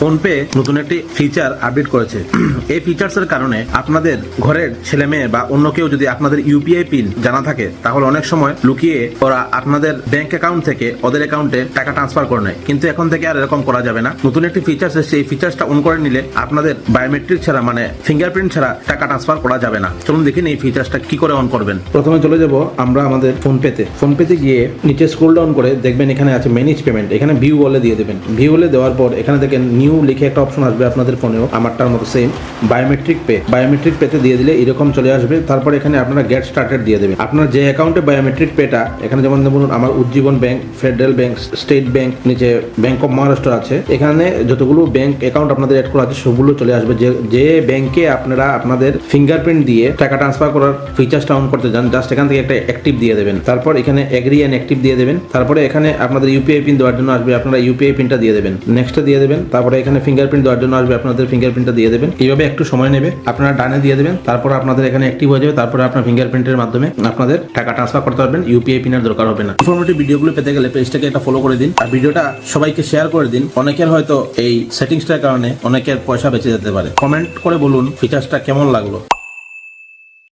PhonePe নতুন একটি feature update করেছে। এই ফিচার্সের কারণে আপনাদের ঘরের ছেলে মেয়ে বা অন্য কেউ যদি আপনাদের ইউপিআই পিন জানা থাকে তাহলে অনেক সময় লুকিয়ে ওরা আপনাদের ব্যাংক অ্যাকাউন্ট থেকে ওদের অ্যাকাউন্টে টাকা ট্রান্সফার করে নেয়, কিন্তু এখন থেকে আর এরকম করা যাবে না। নতুন একটি ফিচার্স এসেছে, এই ফিচার্সটা অন করে নিলে আপনাদের বায়োমেট্রিক ছাড়া মানে ফিঙ্গারপ্রিন্ট ছাড়া টাকা ট্রান্সফার করা যাবে না। চলুন দেখি এই ফিচার্সটা কি করে অন করবেন। প্রথমে চলে যাব আমরা আমাদের ফোনপেতে গিয়ে নিচে স্ক্রল ডাউন করে দেখবেন এখানে আছে ম্যানেজ পেমেন্ট, এখানে ভিউ বলে দিয়ে দেবেন। ভিউ বলে দেওয়ার পর এখানে দেখেন নিউ লিখে একটা অপশন আসবে আপনাদের ফোনেও, আমারটার মতো সেম বায়োমেট্রিক পেতে দিয়ে দিলে এরকম চলে আসবে। তারপর এখানে আপনারা গেট স্টার্টেড দিয়ে দেবেন। আপনার যে অ্যাকাউন্টে বায়োমেট্রিক পেটা, এখানে যেমন বলুন আমার Ujjivan bank, federal bank, state bank, নিচে ব্যাংক অফ মহারাষ্ট্র আছে, এখানে যতগুলো ব্যাংক অ্যাকাউন্ট আপনাদের অ্যাড করা আছে সবগুলো চলে আসবে। যে ব্যাংকে আপনারা আপনাদের ফিঙ্গারপ্রিন্ট দিয়ে টাকা ট্রান্সফার করার ফিচার্সটা অন করতে চান, জাস্ট এখান থেকে একটা অ্যাক্টিভ দিয়ে দেবেন। তারপর এখানে এগ্রি অ্যান্ড অ্যাক্টিভ দিয়ে দেবেন। তারপরে এখানে আপনাদের ইউপিআই পিন দেওয়ার জন্য আসবে, আপনারা ইউপিআই পিনটা দিয়ে দেবেন, নেক্সটটা দিয়ে দেবেন। তারপরে এখানে ফিঙ্গারপ্রিন্ট দেওয়ার জন্য আসবে, আপনাদের ফিঙ্গারপ্রিন্টটা দিয়ে দেবেন। এইভাবে একটু সময় নেবে, আপনারা ডানে দিয়ে দেবেন। তারপর আপনাদের এখানে অ্যাক্টিভ হয়ে যাবে। তারপরে আপনার ফিঙ্গারপ্রিন্টের মাধ্যমে আপনাদের টাকা ট্রান্সফার করতে পারবেন, ইউপিআই পিনের দরকার হবে না। ইনফরমেটিভ ভিডিওগুলো পেতে গেলে পেজটাকে একটা ফলো করে দিন আর ভিডিওটা সবাইকে শেয়ার করে দিন। অনেকের হয়তো এই সেটিংসটার কারণে অনেকের পয়সা বেঁচে যেতে পারে। কমেন্ট করে বলুন ফিচার্সটা কেমন লাগলো।